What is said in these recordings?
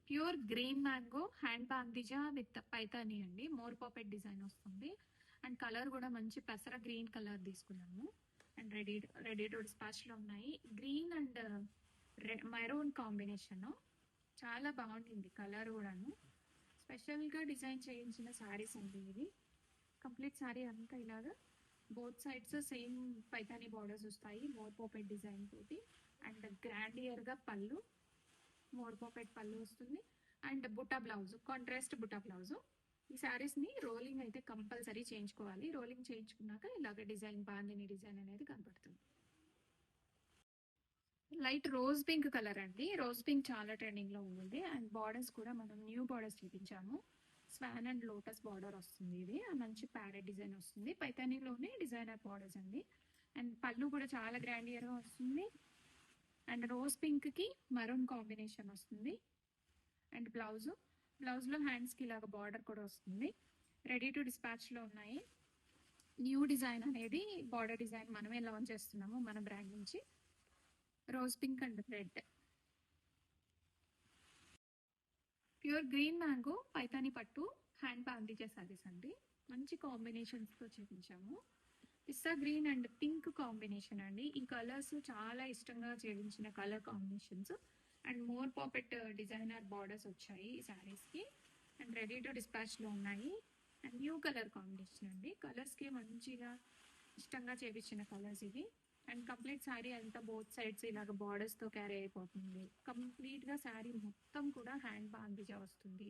Pure green mango hand bandhej with Paithani అండి. మోర్ పాపెట్ డిజైన్ వస్తుంది. అండ్ కలర్ కూడా మంచి పెసర గ్రీన్ కలర్ తీసుకున్నాము. అండ్ రెడీ టు డిస్పాచ్ లో ఉన్నాయి. గ్రీన్ అండ్ మెరూన్ కాంబినేషన్ చాలా బాగుంటుంది. కలర్ కూడాను స్పెషల్ గా డిజైన్ చేయించిన శారీస్ అండి ఇది. కంప్లీట్ శారీ అంతా ఇలాగా both sides same Paithani borders వస్తాయి మోర్ పాపెట్ డిజైన్ తోటి. అండ్ గ్రాండియర్ గా పళ్ళు, మోర్ పాకెట్ పళ్ళు వస్తుంది. And buta blouse, contrast buta blouse. ఈ శారీస్ ని రోలింగ్ అయితే కంపల్సరీ చేయించుకోవాలి. రోలింగ్ చేయించుకున్నాక ఇలాగ డిజైన్ బాందిని డిజైన్ అనేది కనపడుతుంది. లైట్ రోజ్ పింక్ కలర్ అండి. రోజ్ పింక్ చాలా ట్రెండింగ్ లో ఉంది. అండ్ బార్డర్స్ కూడా మనం న్యూ బార్డర్స్ చూపించాము. స్వాన్ అండ్ లోటస్ బార్డర్ వస్తుంది. ఇది మంచి ప్యారెట్ డిజైన్ వస్తుంది. పైతానీలోనే డిజైనర్ బార్డర్స్ అండి. అండ్ పళ్ళు కూడా చాలా గ్రాండియర్ గా వస్తుంది. అండ్ రోజ్ పింక్ కి మరూన్ కాంబినేషన్ వస్తుంది. అండ్ బ్లౌజ్ లో హ్యాండ్స్ కి ఇలాగ బార్డర్ కూడా వస్తుంది. రెడీ టు డిస్పాచ్ లో ఉన్నాయి. న్యూ డిజైన్ అనేది బార్డర్ డిజైన్ మనమే లాంచ్ చేస్తున్నాము మన బ్రాండ్ నుంచి. Rose pink and red. Pure green mango Paithani పట్టు హ్యాండ్ బాందిజా సారీస్ అండి. మంచి కాంబినేషన్స్ తో చూపించాము. పిస్తా గ్రీన్ అండ్ పింక్ కాంబినేషన్ అండి. ఈ కలర్స్ చాలా ఇష్టంగా చేయించిన కలర్ కాంబినేషన్స్. అండ్ మోర్ పాపెట్ డిజైనర్ బార్డర్స్ వచ్చాయి ఈ శారీస్ కి. అండ్ రెడీ టు డిస్పాచ్ లో ఉన్నాయి. అండ్ న్యూ కలర్ కాంబినేషన్ అండి. కలర్స్ కి మంచిగా ఇష్టంగా చేపించిన కలర్స్ ఇవి. అండ్ కంప్లీట్ శారీ అంతా బోత్ సైడ్స్ ఇలాగ బార్డర్స్ తో క్యారీ అయిపోతుంది. కంప్లీట్ గా శారీ మొత్తం కూడా హ్యాండ్ బాందిజా వస్తుంది.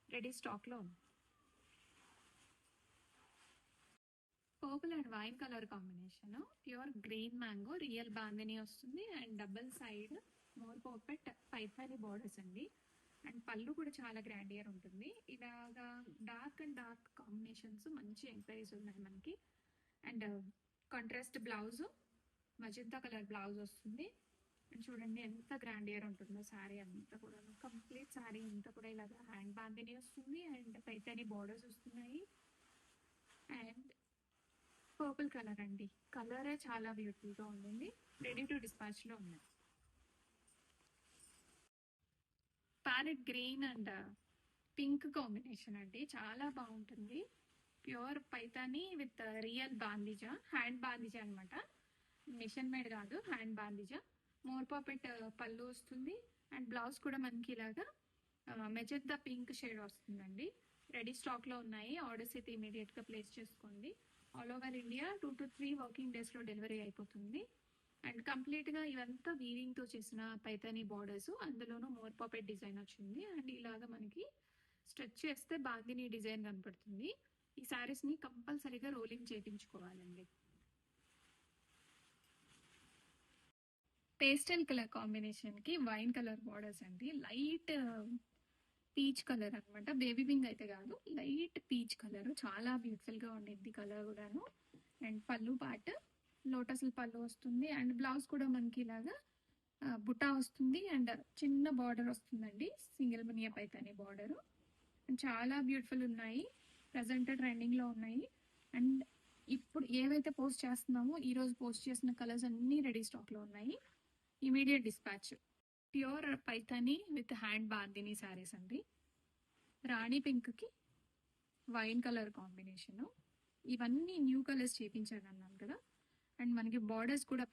రెడీ స్టాక్ లో ఉంది. Purple and wine colour combination. Pure green mango real bandhani వస్తుంది. అండ్ డబుల్ సైడ్ మోర్ పర్ఫెక్ట్ పైతాని బార్డర్స్ అండి. అండ్ పళ్ళు కూడా చాలా గ్రాండియర్ ఉంటుంది. ఇలాగా డార్క్ అండ్ డార్క్ కాంబినేషన్స్ మంచి ఎంక్వైరీస్ ఉన్నాయి మనకి. And contrast blouse, magenta colour blouse వస్తుంది. అండ్ చూడండి ఎంత గ్రాండియర్ ఉంటుందో శారీ అంతా కూడా. కంప్లీట్ శారీ అంతా కూడా ఇలాగా హ్యాండ్ బాందిని వస్తుంది. అండ్ పైతాని బార్డర్స్ వస్తున్నాయి. అండ్ పర్పుల్ కలర్ అండి. కలరే చాలా బ్యూటిఫుల్ గా ఉందండి. రెడీ టు డిస్పాచ్ లో ఉన్నాయి. Parrot green and pink combination అండి. చాలా బాగుంటుంది. Pure Paithani with real bandhej, hand bandhej అనమాట. మిషన్ మేడ్ కాదు, హ్యాండ్ బాందిజా. మోర్ పాపెట్ పళ్ళు వస్తుంది. అండ్ బ్లౌజ్ కూడా మనకి ఇలాగా మెజెంతా పింక్ షేడ్ వస్తుందండి. రెడీ స్టాక్ లో ఉన్నాయి. ఆర్డర్స్ అయితే ఇమీడియట్ గా ప్లేస్ చేసుకోండి. All over India 2 to 3 working days లో డెలివరీ అయిపోతుంది. అండ్ కంప్లీట్ గా ఇవంతా వీవింగ్ తో చేసిన పైతాని బార్డర్స్, అందులోనూ మోర్ పాపెట్ డిజైన్ వచ్చింది. అండ్ ఇలాగా మనకి స్ట్రెచ్ చేస్తే బాందిని డిజైన్ కనపడుతుంది. ఈ శారీస్ ని కంపల్సరీగా రోలింగ్ చేయించుకోవాలండి. పేస్టల్ కలర్ కాంబినేషన్ కి వైన్ కలర్ బార్డర్స్ అండి. లైట్ పీచ్ కలర్ అనమాట. బేబీ పింక్ అయితే కాదు, లైట్ పీచ్ కలర్. చాలా బ్యూటిఫుల్ గా ఉండిద్ది కలర్ కూడాను. అండ్ పళ్ళు పార్ట్ లోటస్ పళ్ళు వస్తుంది. అండ్ బ్లౌజ్ కూడా మనకి ఇలాగా బుటా వస్తుంది. అండ్ చిన్న బార్డర్ వస్తుందండి, సింగిల్ మునియా పైతాని బార్డర్. అండ్ చాలా బ్యూటిఫుల్ ఉన్నాయి. ప్రజెంట్ ట్రెండింగ్ లో ఉన్నాయి. అండ్ ఇప్పుడు ఏవైతే పోస్ట్ చేస్తున్నామో ఈ రోజు పోస్ట్ చేసిన కలర్స్ అన్ని రెడీ స్టాక్ లో ఉన్నాయి. Immediate dispatch. Pure Paithani with hand bandhani saris అండి. రాణి పింక్ కి వైన్ కలర్ కాంబినేషన్. ఇవన్నీ న్యూ కలర్స్ చేపించాను అన్నాను కదా. అండ్ మనకి బార్డర్స్ కూడా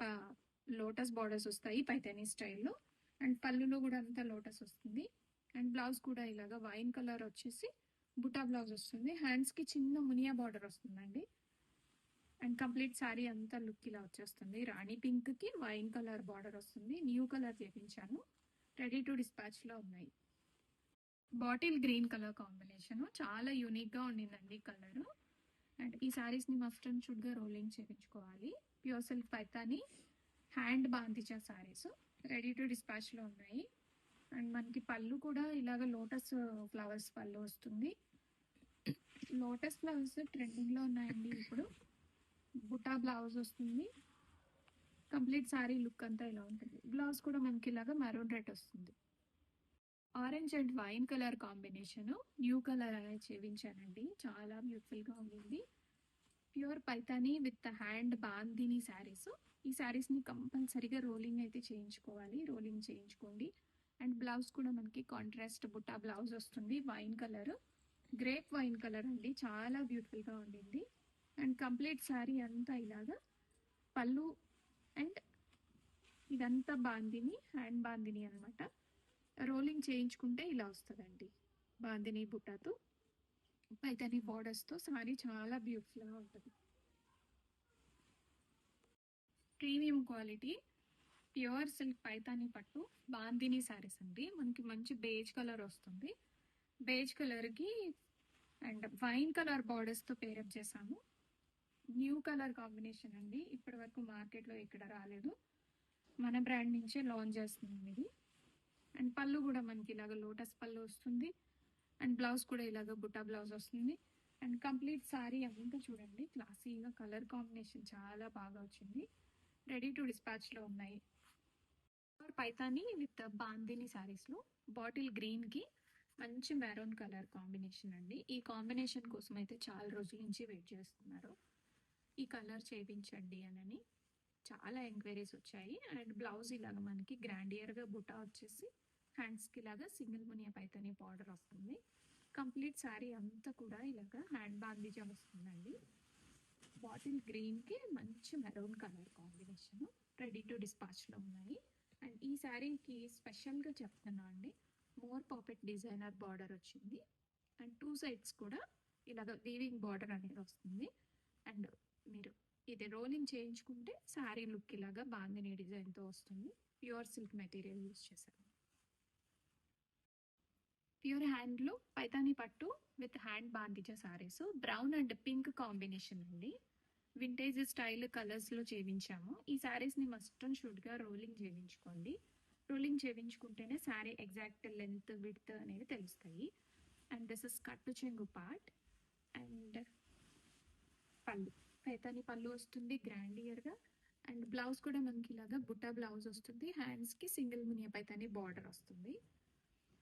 లోటస్ బార్డర్స్ వస్తాయి పైతాని స్టైల్లో. అండ్ పళ్ళులో కూడా అంతా లోటస్ వస్తుంది. అండ్ బ్లౌజ్ కూడా ఇలాగా వైన్ కలర్ వచ్చేసి బుటా బ్లౌజ్ వస్తుంది. హ్యాండ్స్ కి చిన్న మునియా బార్డర్ వస్తుందండి. అండ్ కంప్లీట్ శారీ అంతా లుక్ ఇలా వచ్చేస్తుంది. రాణి పింక్ కి వైన్ కలర్ బార్డర్ వస్తుంది. న్యూ కలర్ చేపించాను. రెడీ టు డిస్పాచ్ లో ఉన్నాయి. బాటిల్ గ్రీన్ కలర్ కాంబినేషన్ చాలా యూనిక్ గా ఉండిందండి కలర్. అండ్ ఈ శారీస్ ని మస్ట్ అండ్ షుడ్ గా రోలింగ్ చేయించుకోవాలి. Pure silk Paithani hand bandhej saris ready to dispatch లో ఉన్నాయి. అండ్ మనకి పళ్ళు కూడా ఇలాగ లోటస్ ఫ్లవర్స్ పళ్ళు వస్తుంది. లోటస్ ఫ్లవర్స్ ట్రెండింగ్ లో ఉన్నాయండి ఇప్పుడు. బుటా బ్లౌజ్ వస్తుంది. కంప్లీట్ శారీ లుక్ అంతా ఇలా ఉంటుంది. బ్లౌజ్ కూడా మనకి ఇలాగా మెరూన్ రెడ్ వస్తుంది. Orange and wine colour combination new colour అనేది చేయించానండి. చాలా బ్యూటిఫుల్ గా ఉంది. Pure Paithani with hand bandhani saris. ఈ శారీస్ ని కంపల్సరీగా రోలింగ్ అయితే చేయించుకోవాలి. రోలింగ్ చేయించుకోండి. అండ్ బ్లౌజ్ కూడా మనకి కాంట్రాస్ట్ బుట్టా బ్లౌజ్ వస్తుంది. Wine colour, grape wine colour అండి, చాలా బ్యూటిఫుల్గా ఉండింది. అండ్ కంప్లీట్ శారీ అంతా ఇలాగా పళ్ళు అండ్ ఇదంతా బాందిని, హ్యాండ్ బాందిని అనమాట. రోలింగ్ చేయించుకుంటే ఇలా వస్తుందండి. బాందిని బుట్టాతో పైతాని బార్డర్స్తో సారీ చాలా బ్యూటిఫుల్గా ఉంటుంది. Premium quality pure silk Paithani పట్టు బాందిని శారీస్ అండి. మనకి మంచి బేజ్ కలర్ వస్తుంది. బేజ్ కలర్కి అండ్ వైన్ కలర్ బార్డర్స్తో పేరప్ చేసాము. న్యూ కలర్ కాంబినేషన్ అండి, ఇప్పటి వరకు మార్కెట్లో ఇక్కడ రాలేదు. మన బ్రాండ్ నుంచే లాంచ్ చేస్తున్నాం ఇది. అండ్ పళ్ళు కూడా మనకి ఇలాగ లోటస్ పళ్ళు వస్తుంది. అండ్ బ్లౌజ్ కూడా ఇలాగ బుట్టా బ్లౌజ్ వస్తుంది. అండ్ కంప్లీట్ సారీ అంతా చూడండి క్లాసీగా, కలర్ కాంబినేషన్ చాలా బాగా వచ్చింది. రెడీ టు డిస్పాచ్లో ఉన్నాయి. పైతాని విత్ బాందిని శారీస్లో బాటిల్ గ్రీన్కి మంచి మెరూన్ కలర్ కాంబినేషన్ అండి. ఈ కాంబినేషన్ కోసం అయితే చాలా రోజుల నుంచి వెయిట్ చేస్తున్నారు. ఈ కలర్ చేయించండి అని చాలా ఎంక్వైరీస్ వచ్చాయి. అండ్ బ్లౌజ్ ఇలాగ మనకి గ్రాండియర్గా బుటా వచ్చేసి హ్యాండ్స్కి ఇలాగా సింగిల్ మునియా పైతాని బార్డర్ వస్తుంది. కంప్లీట్ శారీ అంతా కూడా ఇలాగ హ్యాండ్ బాందిజా వస్తుందండి. బాటిల్ గ్రీన్కి మంచి maroon colour combination ready to డిస్పాచ్లో ఉన్నాయి. అండ్ ఈ శారీకి స్పెషల్గా చెప్తున్నా అండి, మోర్ పాకెట్ డిజైనర్ బార్డర్ వచ్చింది. అండ్ టూ సైడ్స్ కూడా ఇలాగ వీవింగ్ బార్డర్ అనేది వస్తుంది. అండ్ మీరు ఇది రోలింగ్ చేయించుకుంటే శారీ లుక్ ఇలాగా బాందిని డిజైన్తో వస్తుంది. ప్యూర్ సిల్క్ మెటీరియల్ యూజ్ చేశారు. ప్యూర్ హ్యాండ్లో పైతాని పట్టు with hand bandhej saris brown and pink combination అండి. వింటేజ్ స్టైల్ కలర్స్లో చేయించాము. ఈ శారీస్ని మస్ట్ అండ్ షుడ్గా రోలింగ్ చేయించుకోండి. రోలింగ్ చేయించుకుంటేనే శారీ ఎగ్జాక్ట్ లెంత్ విడ్త్ అనేవి తెలుస్తాయి. అండ్ దిస్ ఇస్ కట్టు చెంగు పార్ట్. అండ్ పళ్ళు పైతాని పళ్ళు వస్తుంది గ్రాండియర్గా. అండ్ బ్లౌజ్ కూడా మనకి ఇలాగా బుట్టా బ్లౌజ్ వస్తుంది. హ్యాండ్స్కి సింగిల్ మునియా పైతాని బార్డర్ వస్తుంది.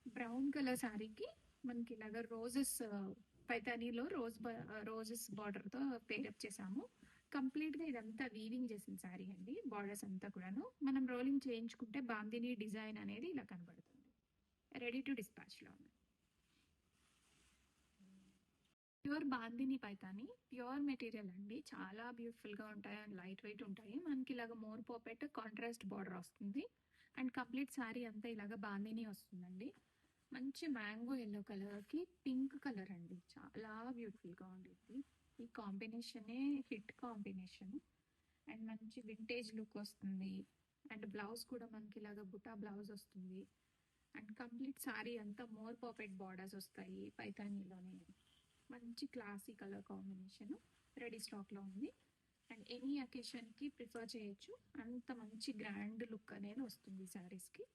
బ్రౌన్ కలర్ శారీకి మనకి ఇలాగా రోజెస్ పైతానీలో రోజెస్ బార్డర్తో పేరప్ చేసాము. కంప్లీట్గా ఇదంతా వీవింగ్ చేసిన శారీ అండి. బార్డర్స్ అంతా కూడాను మనం రోలింగ్ చేయించుకుంటే బాందిని డిజైన్ అనేది ఇలా కనబడుతుంది. రెడీ టు డిస్పాచ్లో ఉంది. Pure bandhani Paithani pure material అండి, చాలా బ్యూటిఫుల్గా ఉంటాయి అండ్ లైట్ వెయిట్ ఉంటాయి. మనకి ఇలాగ మోర్ పాపెట్ కాంట్రాస్ట్ బార్డర్ వస్తుంది. అండ్ కంప్లీట్ శారీ అంతా ఇలాగ బాందిని వస్తుందండి. మంచి మ్యాంగో ఎల్లో కలర్కి పింక్ కలర్ అండి, చాలా బ్యూటిఫుల్గా ఉండేది. ఈ కాంబినేషనే హిట్ కాంబినేషన్. అండ్ మంచి వింటేజ్ లుక్ వస్తుంది. అండ్ బ్లౌజ్ కూడా మనకి ఇలాగ బుటా బ్లౌజ్ వస్తుంది. అండ్ కంప్లీట్ శారీ అంతా మోర్ పాపెట్ బార్డర్స్ వస్తాయి పైతానీలోనే. మంచి క్లాసీ కలర్ కాంబినేషన్ రెడీ స్టాక్లో ఉంది. అండ్ ఎనీ అకేషన్కి ప్రిఫర్ చేయొచ్చు. అంత మంచి గ్రాండ్ లుక్ అనేది వస్తుంది శారీస్కి.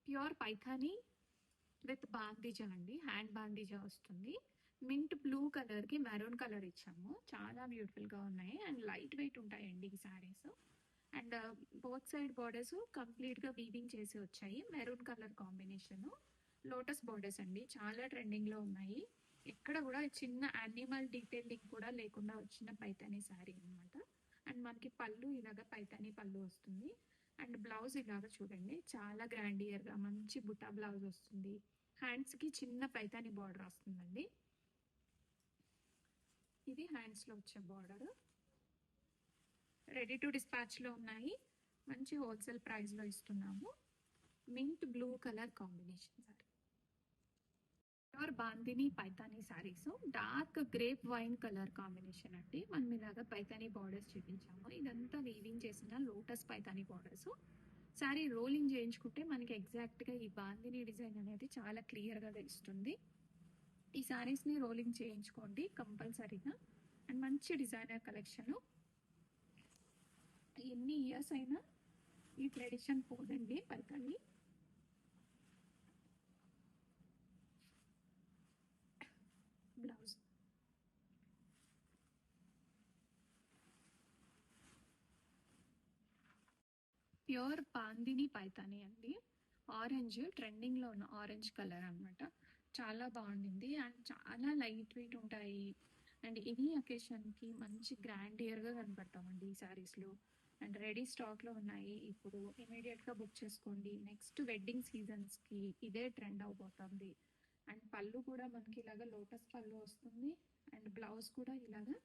ప్యూర్ పైథానీ విత్ బాందిజా అండి, హ్యాండ్ బాందిజా వస్తుంది. మింట్ బ్లూ కలర్కి మెరూన్ కలర్ ఇచ్చాము. చాలా బ్యూటిఫుల్గా ఉన్నాయి అండ్ లైట్ వెయిట్ ఉంటాయండి ఈ sarees. And both side borders కంప్లీట్గా వీవింగ్ చేసి వచ్చాయి. Maroon colour combination lotus borders అండి, చాలా ట్రెండింగ్లో ఉన్నాయి. ఎక్కడ కూడా చిన్న యానిమల్ డీటెయిలింగ్ కూడా లేకుండా వచ్చిన పైతానీ శారీ అనమాట. అండ్ మనకి పళ్ళు ఇలాగ పైతానీ పళ్ళు వస్తుంది. అండ్ బ్లౌజ్ ఇలాగ చూడండి చాలా గ్రాండియర్గా మంచి బుటా బ్లౌజ్ వస్తుంది. హ్యాండ్స్కి చిన్న పైతానీ బార్డర్ వస్తుందండి. ఇది హ్యాండ్స్లో వచ్చే బార్డర్. రెడీ టు డిస్పాచ్లో ఉన్నాయి. మంచి హోల్సేల్ ప్రైస్లో ఇస్తున్నాము. Mint blue colour combination sorry. Pure bandhani Paithani saris dark grape wine colour combination అండి. మనం ఇలాగా పైతానీ బార్డర్స్ చూపించాము. ఇదంతా వీవింగ్ చేసిన lotus Paithani borders. Sari rolling చేయించుకుంటే మనకి ఎగ్జాక్ట్గా ఈ బాందిని డిజైన్ అనేది చాలా క్లియర్గా తెలుస్తుంది. ఈ శారీస్ని రోలింగ్ చేయించుకోండి కంపల్సరీగా. అండ్ మంచి డిజైనర్ కలెక్షన్. ఎన్ని ఇయర్స్ అయినా ఈ ట్రెడిషన్ పోదండి పైతానీ. బ్లౌజ్ ప్యూర్ బాందిని పైతానీ అండి. ఆరెంజ్ ట్రెండింగ్లో ఉన్న ఆరెంజ్ కలర్ అనమాట. చాలా బాగుండింది అండ్ చాలా లైట్ వెయిట్ ఉంటాయి. అండ్ ఎనీ అకేషన్కి మంచి గ్రాండియర్గా కనపడతామండి ఈ శారీస్లో. అండ్ రెడీ స్టాక్లో ఉన్నాయి. ఇప్పుడు ఇమీడియట్గా బుక్ చేసుకోండి. నెక్స్ట్ వెడ్డింగ్ సీజన్స్కి ఇదే ట్రెండ్ అవబోతుంది. అండ్ పళ్ళు కూడా మనకి ఇలాగ లోటస్ పళ్ళు వస్తుంది. అండ్ బ్లౌజ్ కూడా ఇలాగా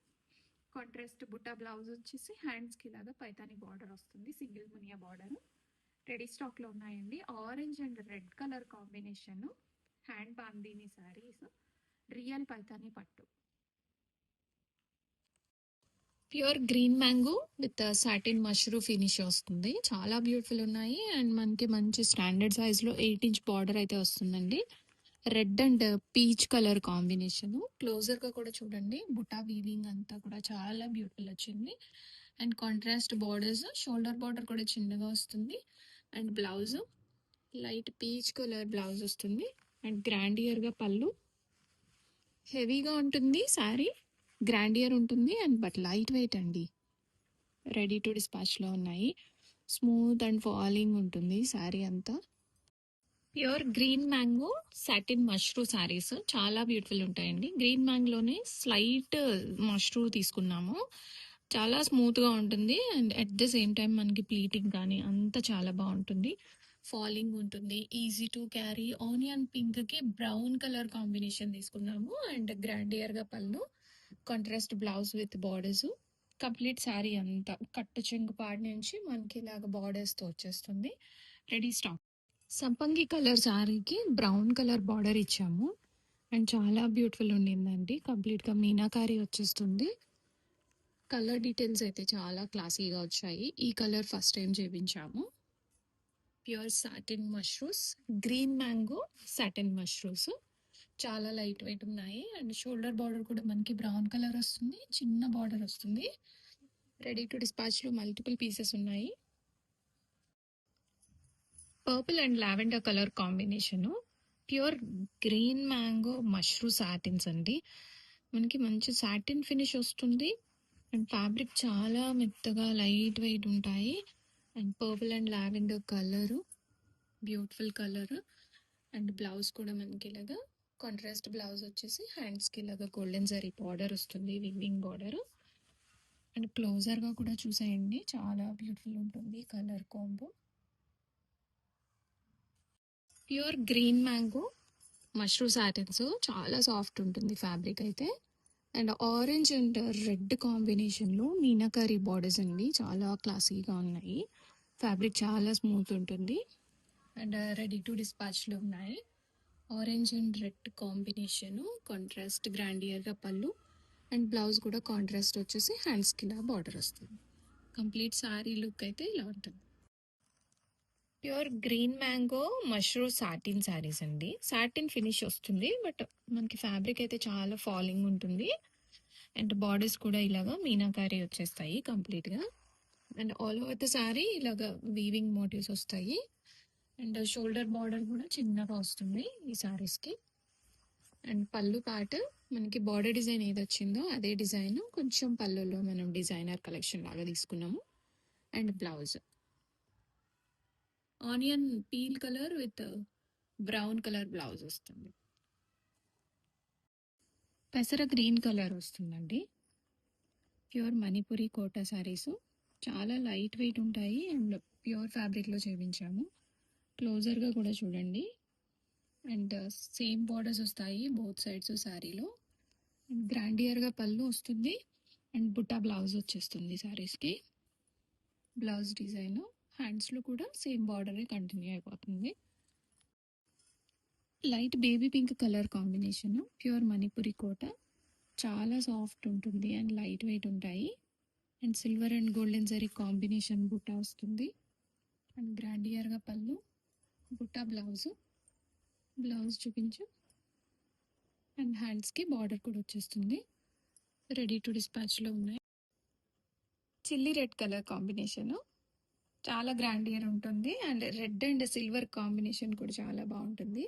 కాంట్రాస్ట్ బుట్టా బ్లౌజ్ వచ్చేసి హ్యాండ్స్కి ఇలాగా పైతాని బార్డర్ వస్తుంది, సింగిల్ మునియా బార్డర్. రెడీ స్టాక్లో ఉన్నాయండి. Orange and red colour combination hand bandhani saris, real Paithani పట్టు. Pure green mango with satin mashru finish వస్తుంది. చాలా బ్యూటిఫుల్ ఉన్నాయి. అండ్ మనకి మంచి స్టాండర్డ్ సైజ్లో 8 ఇంచ్ బార్డర్ అయితే వస్తుందండి. Red and peach colour combination. క్లోజర్గా కూడా చూడండి, బుటా వీవింగ్ అంతా కూడా చాలా బ్యూటిఫుల్ వచ్చింది. And contrast borders, shoulder border కూడా చిన్నగా వస్తుంది. And blouse light peach colour blouse వస్తుంది. అండ్ గ్రాండియర్గా పళ్ళు, హెవీగా ఉంటుంది శారీ, గ్రాండియర్ ఉంటుంది. అండ్ బట్ లైట్ వెయిట్ అండి. రెడీ టు డిస్పాచ్లో ఉన్నాయి. స్మూత్ అండ్ ఫాలింగ్ ఉంటుంది శారీ అంతా. Pure green mango satin mashru saris చాలా బ్యూటిఫుల్ ఉంటాయండి. గ్రీన్ మ్యాంగోలోనే స్లైట్ మష్రూ తీసుకున్నాము. చాలా స్మూత్గా ఉంటుంది. And at the same time మనకి ప్లీటింగ్ కానీ అంతా చాలా బాగుంటుంది. ఫాలింగ్ ఉంటుంది, ఈజీ టు క్యారీ. ఆనియన్ పింక్కి బ్రౌన్ కలర్ కాంబినేషన్ తీసుకున్నాము. అండ్ గ్రాండియర్గా pallu, contrast blouse with borders. Complete sari అంతా కట్టు చెంగు పాడి నుంచి మనకి ఇలాగ బార్డర్స్తో వచ్చేస్తుంది. Ready stock. సంపంగి కలర్ శారీకి బ్రౌన్ కలర్ బార్డర్ ఇచ్చాము. అండ్ చాలా బ్యూటిఫుల్ ఉండిందండి. కంప్లీట్గా మీనాకారి వచ్చేస్తుంది. కలర్ డీటెయిల్స్ అయితే చాలా క్లాసీగా వచ్చాయి. ఈ కలర్ ఫస్ట్ టైం చేయించాము. Pure satin mashrus, green mango satin mashrus చాలా లైట్ వెయిట్ ఉన్నాయి. అండ్ షోల్డర్ బార్డర్ కూడా మనకి బ్రౌన్ కలర్ వస్తుంది, చిన్న బార్డర్ వస్తుంది. రెడీ టు డిస్పాచ్లో మల్టిపుల్ పీసెస్ ఉన్నాయి. Purple and lavender colour combination. Pure green mango mashru satins అండి. మనకి మంచి సాటిన్ ఫినిష్ వస్తుంది. అండ్ ఫ్యాబ్రిక్ చాలా మెత్తగా లైట్ వెయిట్ ఉంటాయి. And purple and lavender colour, beautiful colour. And blouse కూడా మనకి ఇలాగా కాంట్రాస్ట్ బ్లౌజ్ వచ్చేసి హ్యాండ్స్కి ఇలాగా గోల్డెన్ జరీ బార్డర్ వస్తుంది, వివింగ్ బార్డర్. అండ్ క్లోజర్గా కూడా చూసేయండి, చాలా బ్యూటిఫుల్ ఉంటుంది colour combo. Pure green mango mashru satins చాలా సాఫ్ట్ ఉంటుంది ఫ్యాబ్రిక్ అయితే. అండ్ ఆరెంజ్ అండ్ రెడ్ కాంబినేషన్లో మీనాకారి బార్డర్స్ అండి, చాలా క్లాసీగా ఉన్నాయి. ఫ్యాబ్రిక్ చాలా స్మూత్ ఉంటుంది. అండ్ రెడీ టు డిస్పాచ్లో ఉన్నాయి. Orange and red combination, contrast గ్రాండియర్గా పళ్ళు. అండ్ బ్లౌజ్ కూడా కాంట్రాస్ట్ వచ్చేసి హ్యాండ్స్కి ఇలా బార్డర్ వస్తుంది. కంప్లీట్ సారీ లుక్ అయితే ఇలా ఉంటుంది. Pure green mango mashru satin saris అండి. సాటిన్ ఫినిష్ వస్తుంది, బట్ మనకి ఫ్యాబ్రిక్ అయితే చాలా ఫాలింగ్ ఉంటుంది. అండ్ బార్డర్స్ కూడా ఇలాగా మీనాకారి వచ్చేస్తాయి కంప్లీట్గా. And all over the sari ఇలాగా వీవింగ్ మోటివ్స్ వస్తాయి. అండ్ షోల్డర్ బార్డర్ కూడా చిన్నగా వస్తుంది ఈ శారీస్కి. అండ్ పళ్ళు పార్ట్ మనకి బార్డర్ డిజైన్ ఏది వచ్చిందో అదే డిజైన్ కొంచెం పళ్ళులో మనం డిజైనర్ కలెక్షన్ లాగా తీసుకున్నాము. And blouse onion peel colour with brown colour blouse వస్తుంది. పెసర గ్రీన్ కలర్ వస్తుందండి. ప్యూర్ మణిపురి కోటా శారీస్ చాలా లైట్ వెయిట్ ఉంటాయి. అండ్ ప్యూర్ ఫ్యాబ్రిక్లో చేయించాము. క్లోజర్గా కూడా చూడండి. అండ్ సేమ్ బార్డర్స్ వస్తాయి బోత్ సైడ్స్ శారీలో. అండ్ గ్రాండియర్గా పళ్ళు వస్తుంది. అండ్ బుట్టా బ్లౌజ్ వచ్చేస్తుంది శారీస్కి. బ్లౌజ్ డిజైన్ హ్యాండ్స్లో కూడా సేమ్ బార్డరే కంటిన్యూ అయిపోతుంది. Light baby pink colour combination, pure Manipuri Kota చాలా సాఫ్ట్ ఉంటుంది అండ్ లైట్ వెయిట్ ఉంటాయి. And silver and golden zari combination butta వస్తుంది. అండ్ గ్రాండియర్గా పళ్ళు, బుట్టా బ్లౌజ్. బ్లౌజ్ చూపించు. అండ్ హ్యాండ్స్కి బార్డర్ కూడా వచ్చేస్తుంది. రెడీ టు డిస్పాచ్లో ఉన్నాయి. చిల్లీ రెడ్ కలర్ కాంబినేషను చాలా గ్రాండియర్ ఉంటుంది. And red and silver combination కూడా చాలా బాగుంటుంది.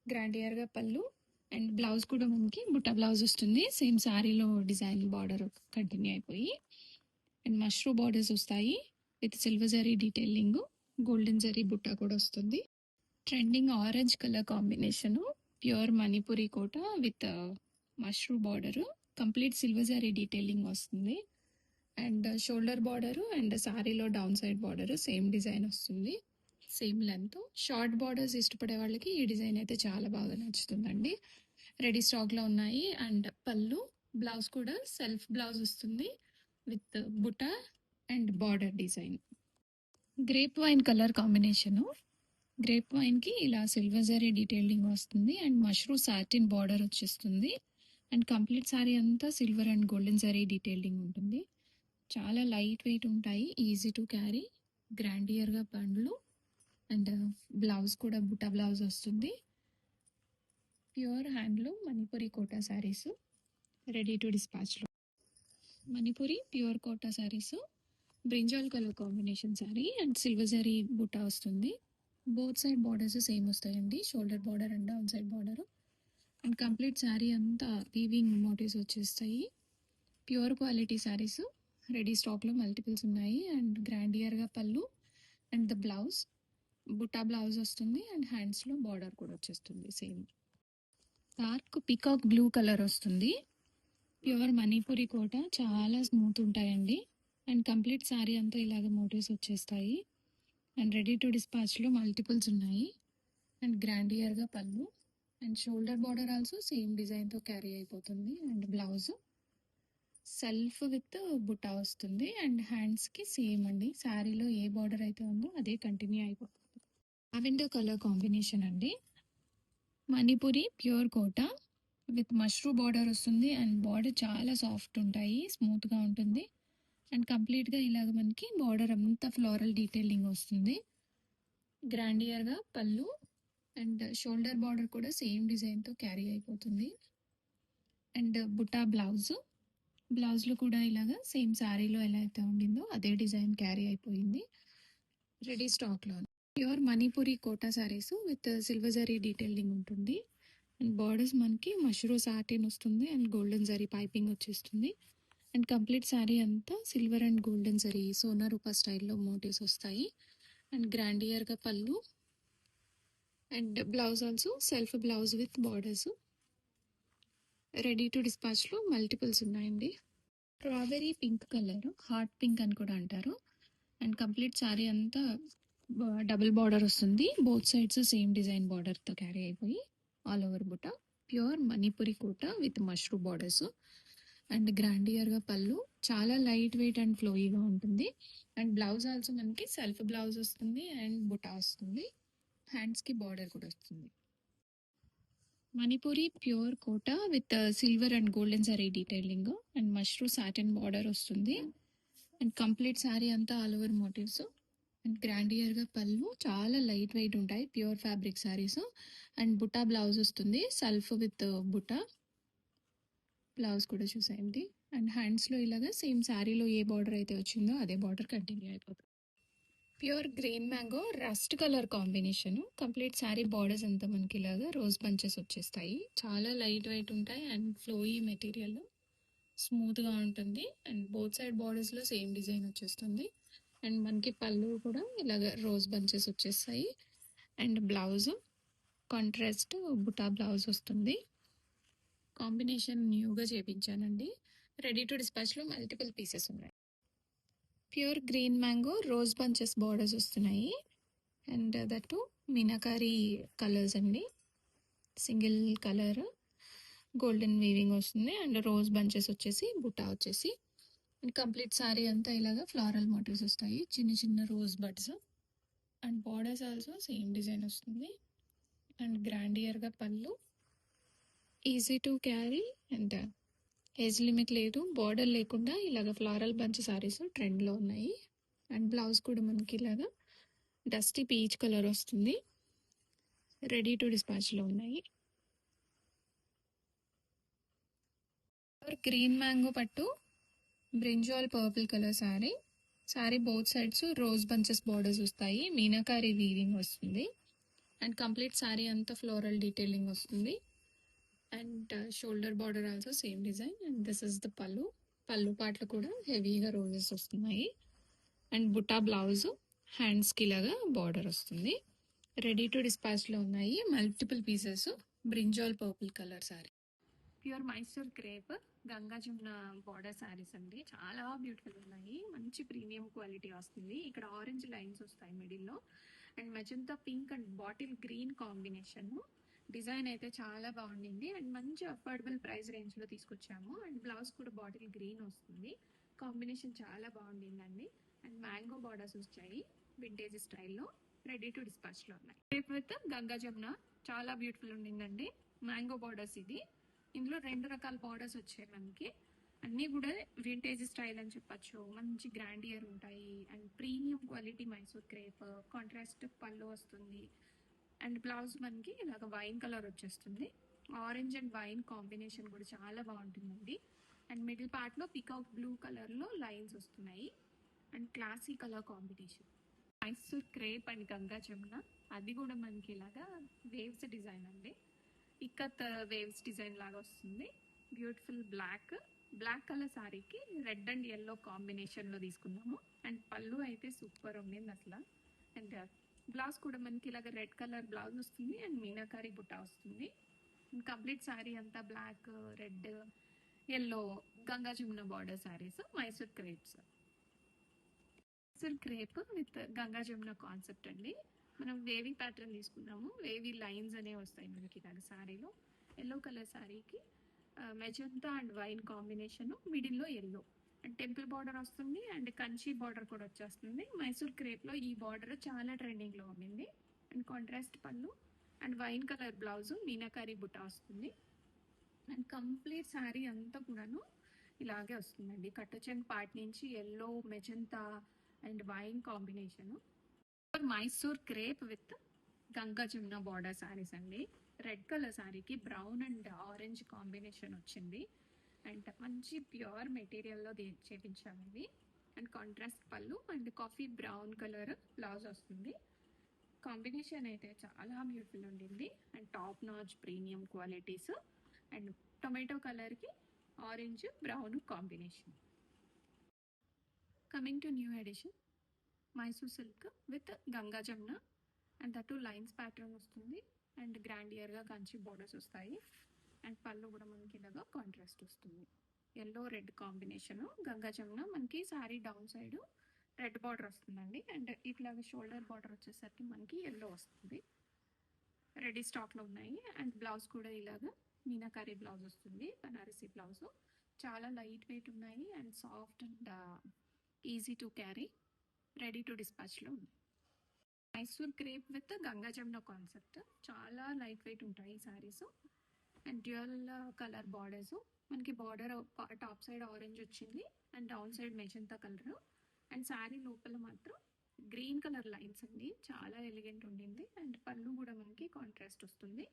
గ్రాండియర్గా పళ్ళు. అండ్ బ్లౌజ్ కూడా మనకి బుట్ట బ్లౌజ్ వస్తుంది. సేమ్ శారీలో డిజైన్ బార్డర్ కంటిన్యూ అయిపోయి. అండ్ మష్రూ బార్డర్స్ వస్తాయి with silver zari detailing, golden zari butta కూడా వస్తుంది. Trending orange colour combination, pure Manipuri Kota with mashru border, complete silver zari detailing వస్తుంది. అండ్ షోల్డర్ బార్డర్ అండ్ సారీలో down side border same design వస్తుంది, సేమ్ లెంత్. షార్ట్ బార్డర్స్ ఇష్టపడే వాళ్ళకి ఈ డిజైన్ అయితే చాలా బాగా నచ్చుతుందండి. రెడీ స్టాక్లో ఉన్నాయి. అండ్ పళ్ళు, బ్లౌజ్ కూడా సెల్ఫ్ బ్లౌజ్ వస్తుంది with butta and border design. Grape wine colour combination. Grape వైన్కి ఇలా సిల్వర్ జరీ డీటెయిలింగ్ వస్తుంది అండ్ మష్రూ సాటిన్ బార్డర్ వచ్చేస్తుంది. అండ్ కంప్లీట్ సారీ అంతా silver and golden zari detailing ఉంటుంది. చాలా లైట్ వెయిట్ ఉంటాయి, ఈజీ టు క్యారీ. గ్రాండియర్గా పండ్లు అండ్ బ్లౌజ్ కూడా బుటా బ్లౌజ్ వస్తుంది. Pure handloom Manipuri quota sarees ready to డిస్పాచ్లో. Manipuri pure Kota sarees, brinjal colour combination saree and silver zari buta వస్తుంది. బోత్ సైడ్ బార్డర్స్ సేమ్ వస్తాయండి, shoulder border and down side border. And complete sari అంతా weaving motifs వచ్చేస్తాయి. Pure quality saris ready స్టాక్లో multiples ఉన్నాయి. And గ్రాండియర్గా pallu and the blouse buta blouse వస్తుంది and హ్యాండ్స్లో బార్డర్ కూడా వచ్చేస్తుంది same. Dark peacock blue colour వస్తుంది. ప్యూర్ మణిపురి కోట, చాలా స్మూత్ ఉంటాయండి. అండ్ కంప్లీట్ శారీ అంతా ఇలాగ మోటివ్స్ వచ్చేస్తాయి. అండ్ రెడీ టు డిస్పాచ్లో మల్టిపుల్స్ ఉన్నాయి. అండ్ గ్రాండియర్గా pallu and shoulder border also same డిజైన్తో క్యారీ అయిపోతుంది. And blouse self with buta వస్తుంది అండ్ హ్యాండ్స్కి సేమ్ అండి, శారీలో ఏ బార్డర్ అయితే ఉందో అదే కంటిన్యూ అయిపోతుంది. లావెండర్ కలర్ కాంబినేషన్ అండి. Manipuri pure Kota with mashru border వస్తుంది అండ్ బార్డర్ చాలా సాఫ్ట్ ఉంటాయి, స్మూత్గా ఉంటుంది. అండ్ కంప్లీట్గా ఇలాగ మనకి బార్డర్ అంతా ఫ్లోరల్ డీటెయిలింగ్ వస్తుంది. గ్రాండియర్గా పళ్ళు అండ్ షోల్డర్ బార్డర్ కూడా సేమ్ డిజైన్తో క్యారీ అయిపోతుంది. అండ్ బుటా బ్లౌజ్లో కూడా ఇలాగా సేమ్ శారీలో ఎలా అయితే ఉండిందో అదే డిజైన్ క్యారీ అయిపోయింది. రెడీ స్టాక్లో pure Manipuri quota sarees with silver zari detailing ఉంటుంది. అండ్ బార్డర్స్ మనకి మష్రూ సాటిన్ వస్తుంది అండ్ గోల్డెన్ జరీ పైపింగ్ వచ్చేస్తుంది. అండ్ కంప్లీట్ శారీ అంతా silver and golden zari sona rupa స్టైల్లో మోటివ్స్ వస్తాయి. అండ్ గ్రాండియర్గా pallu and blouse also self blouse with borders. Ready to డిస్పాచ్లో మల్టిపుల్స్ ఉన్నాయండి. Strawberry pink colour, heart pink అని కూడా అంటారు. అండ్ కంప్లీట్ శారీ అంతా డబుల్ బార్డర్ వస్తుంది, బోత్ సైడ్స్ సేమ్ డిజైన్ బార్డర్తో క్యారీ అయిపోయి all over butta. Pure Manipuri Kota with mashru borders and గ్రాండియర్గా పళ్ళు, చాలా లైట్ వెయిట్ అండ్ ఫ్లోయిగా ఉంటుంది. అండ్ బ్లౌజ్ ఆల్సో మనకి సెల్ఫ్ బ్లౌజ్ వస్తుంది అండ్ బుటా వస్తుంది, హ్యాండ్స్కి బార్డర్ కూడా వస్తుంది. Manipuri pure Kota with silver and golden saree detailing and mashru satin border వస్తుంది. అండ్ కంప్లీట్ శారీ అంతా ఆల్ ఓవర్ మోటివ్స్ అండ్ గ్రాండియర్గా పళ్ళు, చాలా లైట్ వెయిట్ ఉంటాయి, pure fabric saris. And buta blouse వస్తుంది, సెల్ఫ్ విత్ బుటా బ్లౌజ్ కూడా చూసేయండి. అండ్ హ్యాండ్స్లో ఇలాగా సేమ్ శారీలో ఏ బార్డర్ అయితే వచ్చిందో అదే బార్డర్ కంటిన్యూ అయిపోతుంది. Pure green mango rust colour combination. Complete saree borders అంతా మనకి ఇలాగా రోజ్ బంచెస్ వచ్చేస్తాయి, చాలా లైట్ వెయిట్ ఉంటాయి అండ్ ఫ్లోయీ మెటీరియల్, స్మూత్గా ఉంటుంది. అండ్ బోత్ సైడ్ బార్డర్స్లో సేమ్ డిజైన్ వచ్చేస్తుంది. అండ్ మనకి పళ్ళు కూడా ఇలాగ రోజ్ బంచెస్ వచ్చేస్తాయి. And blouse contrast buta blouse వస్తుంది. కాంబినేషన్ న్యూగా చేపించానండి. రెడీ టు డిస్పాచ్లో మల్టిపుల్ పీసెస్ ఉన్నాయి. Pure green mango rose bunches borders వస్తున్నాయి. అండ్ దట్టు మీనాకారి కలర్స్ అండి, సింగిల్ కలర్ గోల్డెన్ వీవింగ్ వస్తుంది అండ్ రోజ్ బంచెస్ వచ్చేసి బుటా వచ్చేసి. అండ్ కంప్లీట్ శారీ అంతా ఇలాగా ఫ్లారల్ మోటివ్స్ వస్తాయి, చిన్న చిన్న rose buds. And borders also same design వస్తుంది. అండ్ గ్రాండియర్గా పళ్ళు, easy to carry and age limit లేదు, బార్డర్ లేకుండా ఇలాగ ఫ్లారల్ బంచ్ శారీస్ ట్రెండ్లో ఉన్నాయి. అండ్ బ్లౌజ్ కూడా మనకి ఇలాగా డస్టీ పీచ్ కలర్ వస్తుంది. రెడీ టు డిస్పాచ్లో ఉన్నాయి. గ్రీన్ మ్యాంగో పట్టు brinjal purple colour sari. Sari both sides rose bunches borders వస్తాయి, మీనాకారి వీవింగ్ వస్తుంది. అండ్ కంప్లీట్ శారీ అంతా ఫ్లోరల్ డీటెయిలింగ్ వస్తుంది. And shoulder border also same design. And this is the పళ్ళు పాటలు కూడా హెవీగా రోజెస్ వస్తున్నాయి. అండ్ బుటా బ్లౌజ్, హ్యాండ్స్కి ఇలాగా బార్డర్ వస్తుంది. రెడీ టు డిస్పాచ్లో ఉన్నాయి multiple pieces. Brinjal purple colour sorry. Pure Mysore crepe Ganga Jamuna border saris అండి. చాలా బ్యూటిఫుల్ ఉన్నాయి. మంచి ప్రీమియం క్వాలిటీ వస్తుంది. ఇక్కడ ఆరెంజ్ లైన్స్ వస్తాయి మిడిల్లో. And magenta pink and bottle green combination. Design అయితే చాలా బాగుండింది. అండ్ మంచి అఫోర్డబుల్ ప్రైస్ రేంజ్లో తీసుకొచ్చాము. అండ్ బ్లౌజ్ కూడా బాటిల్ గ్రీన్ వస్తుంది. కాంబినేషన్ చాలా బాగుండిందండి. అండ్ మ్యాంగో బార్డర్స్ వచ్చాయి వింటేజ్ స్టైల్లో. రెడీ టు డిస్పాచ్లో ఉన్నాయి. రేపు విత్ గంగా జమున చాలా బ్యూటిఫుల్ ఉండిందండి. మ్యాంగో బార్డర్స్ ఇది. ఇందులో 2 రకాల బార్డర్స్ వచ్చాయి మనకి. అన్నీ కూడా వింటేజ్ స్టైల్ అని చెప్పచ్చు. మంచి గ్రాండియర్ ఉంటాయి. And premium quality Mysore crepe. Contrast పళ్ళు వస్తుంది. అండ్ బ్లౌజ్ మనకి ఇలాగ వైన్ కలర్ వచ్చేస్తుంది. ఆరెంజ్ అండ్ వైన్ కాంబినేషన్ కూడా చాలా బాగుంటుందండి. అండ్ మిడిల్ పార్ట్లో పికాక్ బ్లూ కలర్లో లైన్స్ వస్తున్నాయి. And classy colour combination. Mysore crepe and Ganga Jamuna అది కూడా మనకి ఇలాగా వేవ్స్ డిజైన్ అండి. ఇక్కత్ వేవ్స్ డిజైన్ లాగా వస్తుంది. బ్యూటిఫుల్ బ్లాక్ కలర్ శారీకి రెడ్ అండ్ ఎల్లో కాంబినేషన్లో తీసుకున్నాము. అండ్ పళ్ళు అయితే సూపర్ ఉండింది అసలు. అండ్ బ్లౌజ్ కూడా మనకి ఇలాగ రెడ్ కలర్ బ్లౌజ్ వస్తుంది. అండ్ మీనాకారి బుట్ట వస్తుంది. కంప్లీట్ శారీ అంతా black, red, yellow Ganga Jamuna border saris. Mysore crepes. Mysore crepe with Ganga Jamuna concept అండి. మనం వేవీ ప్యాటర్న్ తీసుకున్నాము. వేవీ లైన్స్ అనేవి వస్తాయి మనకి ఇలాగ శారీలో. ఎల్లో కలర్ శారీకి మెజంతా అండ్ వైన్ కాంబినేషన్, మిడిల్లో ఎల్లో. అండ్ టెంపుల్ బార్డర్ వస్తుంది. అండ్ కంచి బార్డర్ కూడా వచ్చేస్తుంది. మైసూర్ క్రేప్లో ఈ బార్డర్ చాలా ట్రెండింగ్లో ఉండింది. అండ్ కాంట్రాస్ట్ పళ్ళు and wine colour blouse meenakari butta వస్తుంది. అండ్ కంప్లీట్ శారీ అంతా కూడాను ఇలాగే వస్తుందండి. కట్టచెన్ పార్ట్ నుంచి yellow, magenta and wine combination. Mysore crepe with Ganga Jamuna border saris అండి. రెడ్ కలర్ శారీకి బ్రౌన్ అండ్ ఆరెంజ్ కాంబినేషన్ వచ్చింది. అండ్ మంచి ప్యూర్ మెటీరియల్లో చేపించాము ఇది. అండ్ కాంట్రాస్ట్ పళ్ళు and coffee brown colour blouse వస్తుంది. కాంబినేషన్ అయితే చాలా బ్యూటిఫుల్ ఉండింది. And top notch premium qualities. And tomato కలర్కి orange brown combination. Coming to new edition Mysore silk with Ganga Jamuna. And దట్టు లైన్స్ ప్యాటర్న్ వస్తుంది. అండ్ గ్రాండియర్గా కంచి బోర్డర్స్ వస్తాయి. అండ్ పళ్ళు కూడా మనకి ఇలాగా కాంట్రాస్ట్ వస్తుంది. Yellow red combination. Ganga Jamuna మనకి saree down side red border వస్తుందండి. అండ్ ఇట్లాగా షోల్డర్ బార్డర్ వచ్చేసరికి మనకి ఎల్లో వస్తుంది. రెడీ స్టాక్లో ఉన్నాయి. అండ్ బ్లౌజ్ కూడా ఇలాగా మీనాకారి బ్లౌజ్ వస్తుంది. బనారసి బ్లౌజ్. చాలా లైట్ వెయిట్ ఉన్నాయి. And soft and easy to carry. Ready to డిస్పాచ్లో ఉంది. Mysore crepe with Ganga Jamuna concept. చాలా లైట్ వెయిట్ ఉంటాయి ఈ sarees. And dual colour borders. మనకి బార్డర్ టాప్ సైడ్ ఆరెంజ్ వచ్చింది. And down side magenta colour. And saree లోపల మాత్రం గ్రీన్ కలర్ లైన్స్ అండి. చాలా ఎలిగెంట్ ఉండింది. అండ్ పళ్ళు కూడా మనకి కాంట్రాస్ట్ వస్తుంది.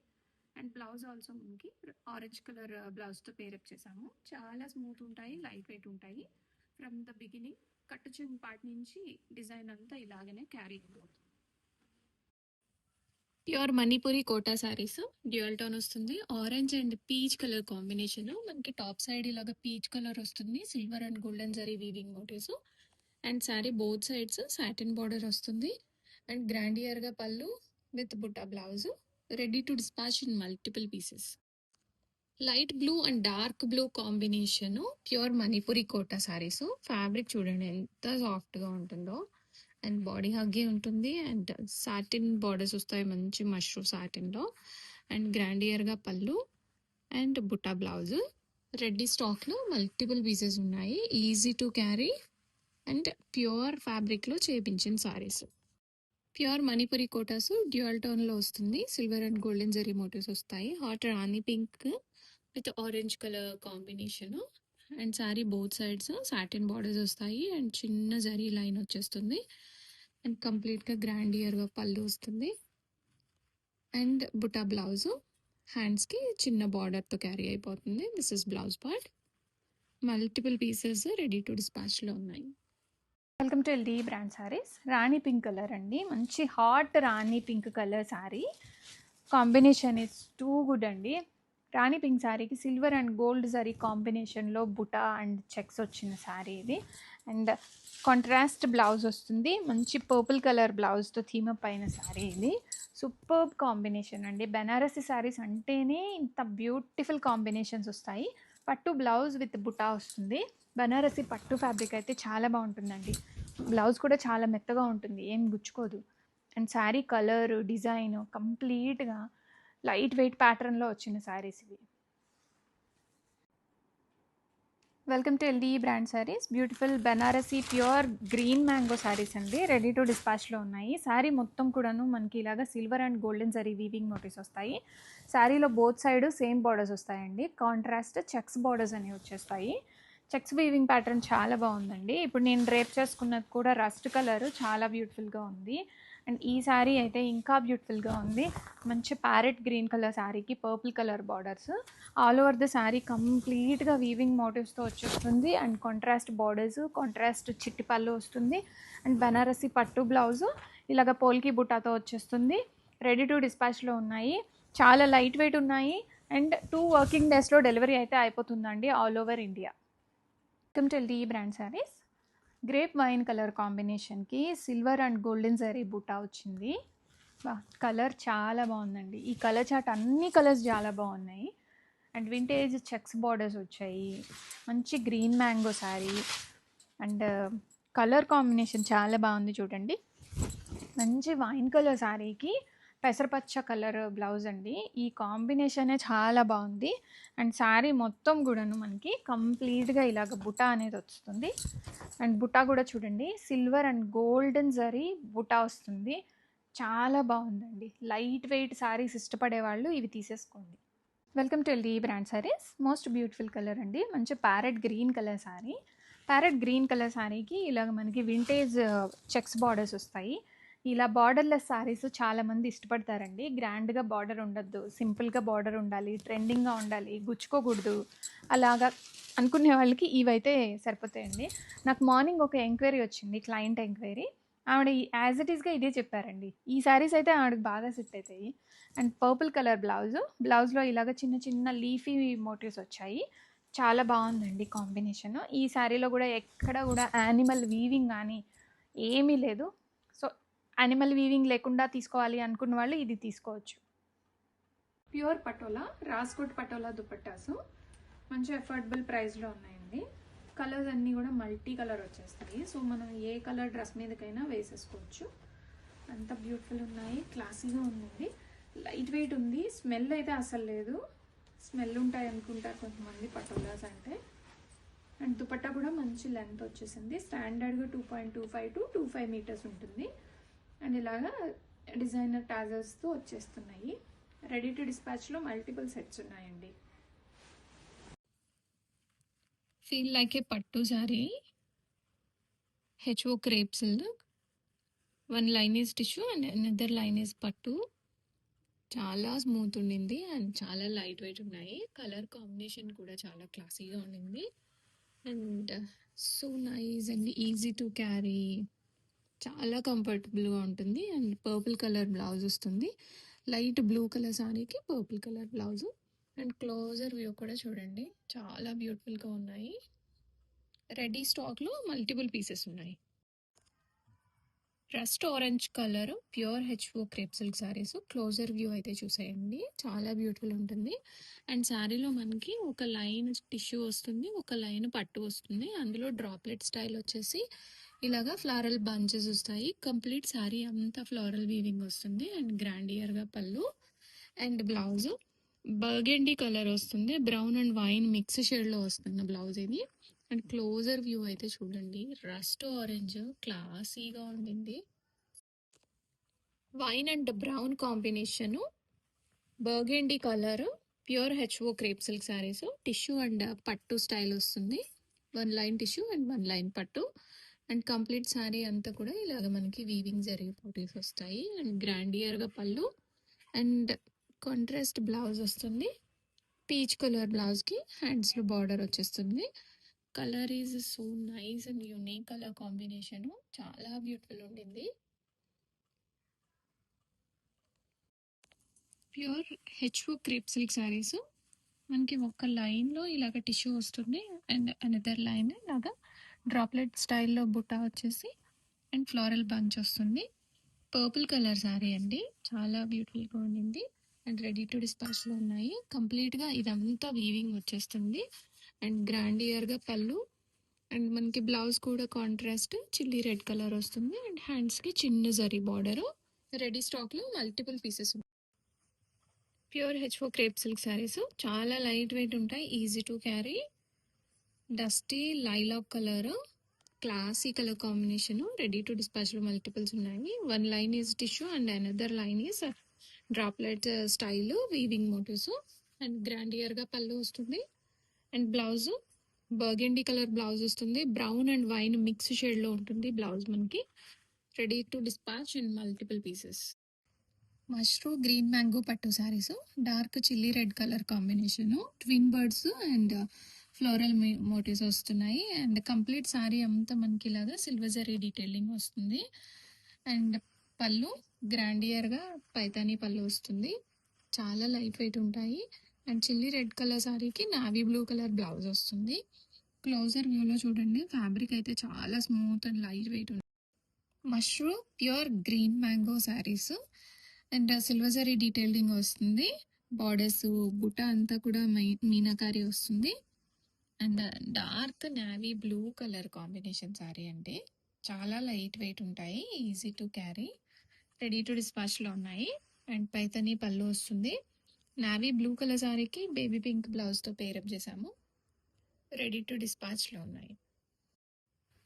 అండ్ బ్లౌజ్ ఆల్సో మనకి ఆరెంజ్ కలర్ బ్లౌజ్తో పేరప్ చేసాము. చాలా స్మూత్ ఉంటాయి, లైట్ వెయిట్ ఉంటాయి. ఫ్రమ్ ద బిగినింగ్ కట్టుచెన్ పార్ట్ నుంచి డిజైన్ అంతా ఇలాగనే క్యారీ అవుతుంది. Pure Manipuri quota saris. Dual tone వస్తుంది. Orange and peach colour combination. మనకి టాప్ సైడ్ ఇలాగ పీచ్ కలర్ వస్తుంది. Silver and golden zari weaving motifs. And saree both sides satin border వస్తుంది. అండ్ గ్రాండియర్గా pallu with butta blouse. Ready to dispatch in multiple pieces. Light blue and dark blue combination. Pure Manipuri quota sarees. Fabric చూడండి ఎంత సాఫ్ట్గా ఉంటుందో. And body హగ్గి ఉంటుంది. And satin borders వస్తాయి మంచి మష్రూమ్ సాటిన్లో. అండ్ గ్రాండియర్గా pallu and butta blouse. Ready స్టాక్లో మల్టిపుల్ పీసెస్ ఉన్నాయి. Easy to carry and pure ఫ్యాబ్రిక్లో చేపించిన శారీస్. ప్యూర్ మణిపురి కోటాస్ డ్యూయల్ టోన్లో వస్తుంది. Silver and golden zari motifs వస్తాయి. Hot rani pink with orange colour combination. And saree both sides satin borders వస్తాయి. అండ్ చిన్న జరీ లైన్ వచ్చేస్తుంది. అండ్ కంప్లీట్గా గ్రాండియర్గా పళ్ళు వస్తుంది. And buta blouse. హ్యాండ్స్కి చిన్న బార్డర్తో క్యారీ అయిపోతుంది. This is blouse part. Multiple pieces ready to డిస్పాచ్లో ఉన్నాయి. Welcome to LD brand sarees. Rani pink colour అండి. మంచి hot rani pink colour saree. Combination is too good అండి. రాణి పింక్ శారీకి సిల్వర్ అండ్ గోల్డ్ జరీ కాంబినేషన్లో బుటా అండ్ చెక్స్ వచ్చిన శారీ ఇది. అండ్ కాంట్రాస్ట్ బ్లౌజ్ వస్తుంది. మంచి పర్పుల్ కలర్ బ్లౌజ్తో థీమప్ అయిన శారీ ఇది. సూపర్బ్ కాంబినేషన్ అండి. బెనారసి శారీస్ అంటేనే ఇంత బ్యూటిఫుల్ కాంబినేషన్స్ వస్తాయి. పట్టు బ్లౌజ్ విత్ బుటా వస్తుంది. బనారసి పట్టు ఫ్యాబ్రిక్ అయితే చాలా బాగుంటుందండి. బ్లౌజ్ కూడా చాలా మెత్తగా ఉంటుంది, ఏం గుచ్చుకోదు. అండ్ శారీ కలర్ డిజైన్ కంప్లీట్గా లైట్ వెయిట్ ప్యాటర్న్లో వచ్చిన శారీస్ ఇవి. Welcome to LD brand saris. Beautiful Banarasi pure green mango saris అండి, రెడీ టు డిస్పాచ్లో ఉన్నాయి. శారీ మొత్తం కూడాను మనకి ఇలాగా silver and golden zari weaving notice వస్తాయి. శారీలో బోత్ సైడ్ సేమ్ బార్డర్స్ వస్తాయండి. కాంట్రాస్ట్ చెక్స్ బార్డర్స్ అనేవి వచ్చేస్తాయి. చెక్స్ వీవింగ్ ప్యాటర్న్ చాలా బాగుందండి. ఇప్పుడు నేను డ్రేప్ చేసుకున్నది కూడా రస్ట్ కలర్, చాలా బ్యూటిఫుల్గా ఉంది. అండ్ ఈ శారీ అయితే ఇంకా బ్యూటిఫుల్గా ఉంది. మంచి ప్యారెట్ గ్రీన్ కలర్ శారీకి purple colour borders. All over the sari కంప్లీట్గా వీవింగ్ మోటివ్స్తో వచ్చేస్తుంది. అండ్ కాంట్రాస్ట్ బార్డర్స్, కాంట్రాస్ట్ చిట్టి పళ్ళు వస్తుంది. అండ్ బనారసి పట్టు బ్లౌజు ఇలాగ పోల్కి బుట్టాతో వచ్చేస్తుంది. రెడీ టు డిస్పాచ్లో ఉన్నాయి. చాలా లైట్ వెయిట్ ఉన్నాయి. అండ్ 2 వర్కింగ్ డేస్లో డెలివరీ అయితే అయిపోతుందండి all over India. Welcome to LD brand sarees. Grape wine colour కాంబినేషన్కి silver and golden zari butta వచ్చింది. కలర్ చాలా బాగుందండి. ఈ కలర్ చాట్ అన్ని కలర్స్ చాలా బాగున్నాయి. అండ్ వింటేజ్ చెక్స్ బార్డర్స్ వచ్చాయి. మంచి green mango sari. And colour combination చాలా బాగుంది చూడండి. మంచి వైన్ కలర్ శారీకి పెసరపచ్చ కలర్ బ్లౌజ్ అండి. ఈ కాంబినేషనే చాలా బాగుంది. అండ్ శారీ మొత్తం కూడాను మనకి కంప్లీట్గా ఇలాగ బుటా అనేది వస్తుంది. అండ్ బుటా కూడా చూడండి, silver and golden zari buta వస్తుంది. చాలా బాగుందండి. లైట్ వెయిట్ శారీస్ ఇష్టపడే వాళ్ళు ఇవి తీసేసుకోండి. Welcome to LD brand saris. Most beautiful colour అండి, మంచి parrot green colour sari. Parrot green colour శారీకి ఇలాగ మనకి వింటేజ్ చెక్స్ బార్డర్స్ వస్తాయి. ఇలా బార్డర్లెస్ శారీస్ చాలామంది ఇష్టపడతారండి. గ్రాండ్గా బార్డర్ ఉండద్దు, సింపుల్గా బార్డర్ ఉండాలి, ట్రెండింగ్గా ఉండాలి, గుచ్చుకోకూడదు అలాగా అనుకునే వాళ్ళకి ఇవైతే సరిపోతాయండి. నాకు మార్నింగ్ ఒక ఎంక్వైరీ వచ్చింది, క్లయింట్ ఎంక్వైరీ. ఆవిడ యాజ్ ఇట్ ఈస్గా ఇదే చెప్పారండి. ఈ శారీస్ అయితే ఆవిడకి బాగా సెట్ అవుతాయి. అండ్ పర్పుల్ కలర్ బ్లౌజ్లో ఇలాగ చిన్న చిన్న లీఫీ మోటివ్స్ వచ్చాయి. చాలా బాగుందండి కాంబినేషన్. ఈ శారీలో కూడా ఎక్కడ కూడా యానిమల్ వీవింగ్ కానీ ఏమీ లేదు. సో యానిమల్ వీవింగ్ లేకుండా తీసుకోవాలి అనుకున్న వాళ్ళు ఇది తీసుకోవచ్చు. ప్యూర్ పటోలా, రాస్కోట్ పటోలా దుపట్టాసు మంచి అఫోర్డబుల్ ప్రైస్లో ఉన్నాయండి. కలర్స్ అన్నీ కూడా మల్టీ కలర్ వచ్చేస్తాయి. సో మనం ఏ కలర్ డ్రెస్ మీదకైనా వేసేసుకోవచ్చు. అంత బ్యూటిఫుల్ ఉన్నాయి, క్లాసీగా ఉందండి. లైట్ వెయిట్ ఉంది, స్మెల్ అయితే అసలు లేదు. స్మెల్ ఉంటాయి అనుకుంటారు కొంతమంది పటోలాస్ అంటే. అండ్ దుపట్టా కూడా మంచి లెంత్ వచ్చేసింది. స్టాండర్డ్గా 2.25 to 25 మీటర్స్ ఉంటుంది. అండ్ ఇలాగా డిజైనర్ టాజర్స్తో వచ్చేస్తున్నాయి. రెడీ టు డిస్పాచ్లో మల్టిపుల్ సెట్స్ ఉన్నాయండి. Feel like a pattu saree, H O crepe silk. One line is tissue and another line is pattu. చాలా స్మూత్ ఉండింది అండ్ చాలా లైట్ వెయిట్ ఉన్నాయి. కలర్ కాంబినేషన్ కూడా చాలా క్లాసీగా ఉండింది. And so nice and easy to carry, చాలా కంఫర్టబుల్గా ఉంటుంది. అండ్ పర్పుల్ కలర్ బ్లౌజ్ వస్తుంది. లైట్ బ్లూ కలర్ సారీకి purple colour blouse. And closer view కూడా చూడండి, చాలా బ్యూటిఫుల్గా ఉన్నాయి. రెడీ స్టాక్లో మల్టిపుల్ పీసెస్ ఉన్నాయి. Rust orange colour pure HO crepe silk saris. Closer view అయితే చూసేయండి, చాలా బ్యూటిఫుల్ ఉంటుంది. అండ్ శారీలో మనకి ఒక లైన్ టిష్యూ వస్తుంది, ఒక లైన్ పట్టు వస్తుంది. అందులో డ్రాప్లెట్ స్టైల్ వచ్చేసి ఇలాగా ఫ్లారల్ బంచెస్ వస్తాయి. కంప్లీట్ శారీ అంతా ఫ్లోరల్ వీవింగ్ వస్తుంది. అండ్ గ్రాండియర్గా pallu. And blouse burgundy colour వస్తుంది, బ్రౌన్ అండ్ వైన్ మిక్స్ షేడ్లో వస్తుంది బ్లౌజ్ ఇది. అండ్ క్లోజర్ వ్యూ అయితే చూడండి, రస్ట్ ఆరెంజ్ క్లాసీగా ఉండింది. Wine and brown combination, burgundy colour, pure HO crepe silk sarees. Tissue and pattu style వస్తుంది. 1 line tissue and 1 line pattu. And complete sari అంతా కూడా ఇలాగ మనకి వీవింగ్ జరిగే పోటీస్ వస్తాయి. అండ్ గ్రాండియర్గా పళ్ళు అండ్ కాంట్రాస్ట్ బ్లౌజ్ వస్తుంది. పీచ్ కలర్ బ్లౌజ్కి హ్యాండ్స్లో బార్డర్ వచ్చేస్తుంది. Colour is so nice and unique colour combination, చాలా బ్యూటిఫుల్ ఉండింది. Pure HO crepe silk saris. మనకి ఒక లైన్లో ఇలాగ టిష్యూ వస్తుంది అండ్ అనదర్ లైన్ ఇలాగా డ్రాప్లెట్ స్టైల్లో బుట్ట వచ్చేసి అండ్ ఫ్లోరల్ బంచ్ వస్తుంది. పర్పుల్ కలర్ శారీ అండి, చాలా బ్యూటిఫుల్గా ఉండింది. అండ్ రెడీ టు డిస్పాచ్లో ఉన్నాయి. కంప్లీట్గా ఇదంతా వీవింగ్ వచ్చేస్తుంది. అండ్ గ్రాండియర్గా పళ్ళు. అండ్ మనకి బ్లౌజ్ కూడా కాంట్రాస్ట్ చిల్లీ రెడ్ కలర్ వస్తుంది. అండ్ హ్యాండ్స్కి చిన్న జరీ బార్డర్. రెడీ స్టాక్లో multiple pieces. Pure HO crepe silk sarees చాలా లైట్ వెయిట్ ఉంటాయి, easy to carry. Dusty lilac colour, classy colour combination. Ready to డిస్పాచ్లో మల్టిపుల్స్ ఉన్నాయి. One line is tissue and another line is droplet style weaving motifs. And గ్రాండియర్గా పళ్ళు వస్తుంది. And blouse burgundy colour blouse వస్తుంది. Brown and wine mix షేడ్లో ఉంటుంది blouse మనకి. Ready to dispatch in multiple pieces. Mushroom green mango pattu sarees, dark chilli red colour combination, twin birds and floral motifs వస్తున్నాయి. And complete sari అంతా మనకి ఇలాగా silver zari detailing వస్తుంది. And pallu గ్రాండియర్గా పైతానీ పళ్ళు వస్తుంది. చాలా లైట్ వెయిట్ ఉంటాయి. అండ్ చిల్లీ రెడ్ కలర్ శారీకి నావీ బ్లూ కలర్ బ్లౌజ్ వస్తుంది. క్లోజర్ వ్యూలో చూడండి, ఫ్యాబ్రిక్ అయితే చాలా స్మూత్ అండ్ లైట్ వెయిట్ ఉంది. Mushroom pure green mango sarees and silver zari detailing వస్తుంది. బార్డర్స్ బుట్ట అంతా కూడా మీనాకారి వస్తుంది. And dark navy blue colour combination saree అంటే చాలా లైట్ వెయిట్ ఉంటాయి, easy to carry. Ready to డిస్పాచ్లో ఉన్నాయి. అండ్ పైతనీ పళ్ళు వస్తుంది. నావీ బ్లూ కలర్ శారీకి బేబీ పింక్ బ్లౌజ్తో పేరప్ చేసాము. రెడీ టు డిస్పాచ్లో ఉన్నాయి.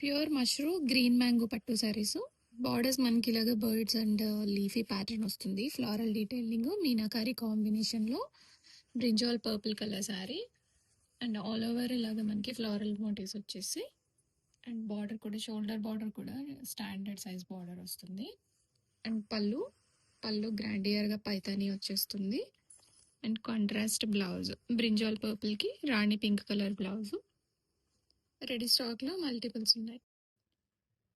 Pure mushroom green mango pattu saris, borders మనకి ఇలాగా బర్డ్స్ అండ్ లీఫీ ప్యాటర్న్ వస్తుంది. ఫ్లోరల్ డీటెయిలింగ్ మీనాకారి కాంబినేషన్లో brinjal purple colour sari. And all over ఇలాగ మనకి ఫ్లోరల్ మోటివ్స్ వచ్చేసి. అండ్ బార్డర్ కూడా షోల్డర్ బార్డర్ కూడా స్టాండర్డ్ సైజ్ బార్డర్ వస్తుంది. అండ్ పళ్ళు గ్రాండియర్గా పైతానీ వచ్చేస్తుంది. అండ్ కాంట్రాస్ట్ బ్లౌజ్ బ్రింజాల్ పర్పుల్కి rani pink colour blouse. Ready స్టాక్లో మల్టిపుల్స్ ఉన్నాయి.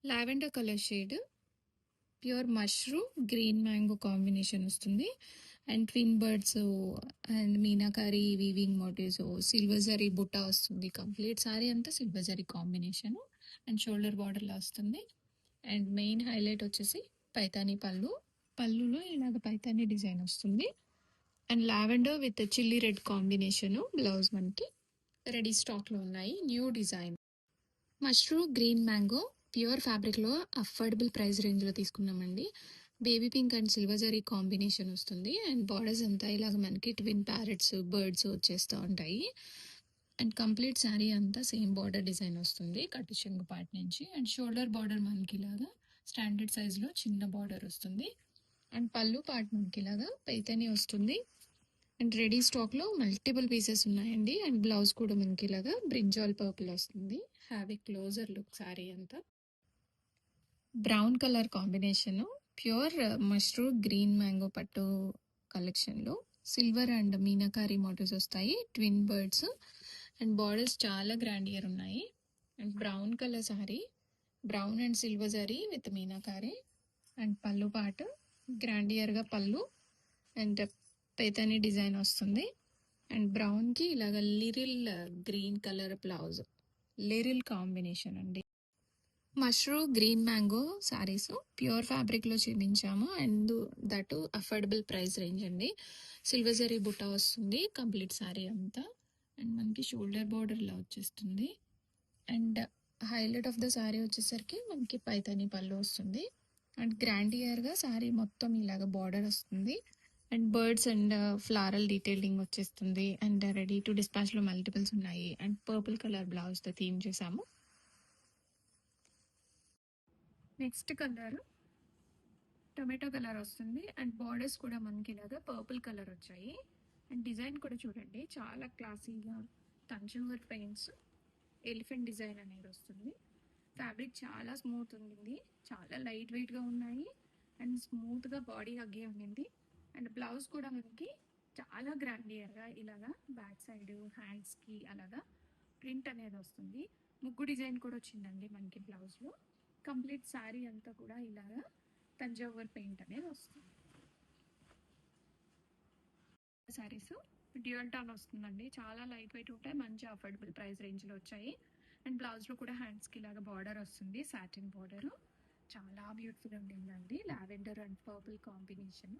Lavender colour shade, pure mushroom green mango combination వస్తుంది. And twin birds and meenakari weaving motifs, silver zari బుట్ట వస్తుంది. కంప్లీట్ సారీ అంతా silver zari combination and shoulder బార్డర్లా వస్తుంది. అండ్ మెయిన్ హైలైట్ వచ్చేసి పైతానీ పళ్ళులో ఇలాగ పైతానీ డిజైన్ వస్తుంది. And lavender with chilli red combination blouse మనకి రెడీ స్టాక్లో ఉన్నాయి. New design mushroom green mango pure ఫ్యాబ్రిక్లో అఫోర్డబుల్ ప్రైస్ రేంజ్లో తీసుకున్నామండి. Baby pink and silver zari combination వస్తుంది. అండ్ బార్డర్స్ అంతా ఇలాగ మనకి ట్విన్ ప్యారెట్స్ బర్డ్స్ వచ్చేస్తూ ఉంటాయి. అండ్ కంప్లీట్ శారీ అంతా సేమ్ బార్డర్ డిజైన్ వస్తుంది కట్టు చెంగు పార్ట్ నుంచి. అండ్ షోల్డర్ బార్డర్ మనకి ఇలాగా స్టాండర్డ్ సైజ్లో చిన్న బార్డర్ వస్తుంది. అండ్ పళ్ళు పార్ట్ మనకి ఇలాగా పైతని వస్తుంది. అండ్ రెడీ స్టాక్లో మల్టిపుల్ పీసెస్ ఉన్నాయండి. అండ్ బ్లౌజ్ కూడా మనకి ఇలాగా బ్రింజాల్ పర్పుల్ వస్తుంది. Have a closer look sari అంతా. Brown colour combination pure mushroom green mango పట్టు కలెక్షన్లో సిల్వర్ అండ్ మీనాకారి మోటివ్స్ వస్తాయి. ట్విన్ బర్డ్స్ అండ్ బార్డర్స్ చాలా గ్రాండియర్ ఉన్నాయి. And brown colour sari, brown and silver zari with meenakari. And pallu పాటు గ్రాండియర్గా పళ్ళు అండ్ పైతానీ డిజైన్ వస్తుంది. అండ్ బ్రౌన్కి ఇలాగ Liril green colour blouse, Liril combination అండి. Mushroom green mango saris pure ఫ్యాబ్రిక్లో చూపించాము. And that affordable price range అండి. సిల్వర్ జరీ బుట్ట వస్తుంది కంప్లీట్ శారీ అంతా. అండ్ మనకి షోల్డర్ బార్డర్లా వచ్చేస్తుంది. And highlight of the sari వచ్చేసరికి మనకి పైతానీ పళ్ళు వస్తుంది. అండ్ గ్రాండియర్గా శారీ మొత్తం ఇలాగ బార్డర్ వస్తుంది. And birds and floral detailing వచ్చేస్తుంది. అండ్ రెడీ టు డిస్పాచ్లో మల్టిపుల్స్ ఉన్నాయి. అండ్ పర్పుల్ కలర్ బ్లౌజ్తో థీమ్ చేసాము. నెక్స్ట్ కలర్ టొమాటో కలర్ వస్తుంది. అండ్ బార్డర్స్ కూడా మనకి ఇలాగా పర్పుల్ కలర్ వచ్చాయి. అండ్ డిజైన్ కూడా చూడండి చాలా క్లాసీగా తంజావూర్ పెయింట్స్ ఎలిఫెంట్ డిజైన్ అనేది వస్తుంది. ఫ్యాబ్రిక్ చాలా స్మూత్ ఉంది, చాలా లైట్ వెయిట్గా ఉన్నాయి. అండ్ స్మూత్గా బాడీ హగ్గే ఉండింది. అండ్ బ్లౌజ్ కూడా మనకి చాలా గ్రాండియర్గా ఇలాగా బ్యాక్ సైడ్ హ్యాండ్స్కి అలాగా ప్రింట్ అనేది వస్తుంది. ముగ్గు డిజైన్ కూడా వచ్చిందండి మనకి బ్లౌజ్లో. కంప్లీట్ శారీ అంతా కూడా ఇలాగా తంజావూర్ పెయింట్ అనేది వస్తుంది. శారీస్ డ్యూయల్ టోన్ వస్తుందండి, చాలా లైట్ వెయిట్ ఉంటాయి, మంచి అఫోర్డబుల్ ప్రైస్ రేంజ్లో వచ్చాయి. అండ్ బ్లౌజ్లో కూడా హ్యాండ్స్కి ఇలాగా బార్డర్ వస్తుంది, సాటిన్ బార్డర్. చాలా బ్యూటిఫుల్ ఉండిందండి. Lavender and purple combination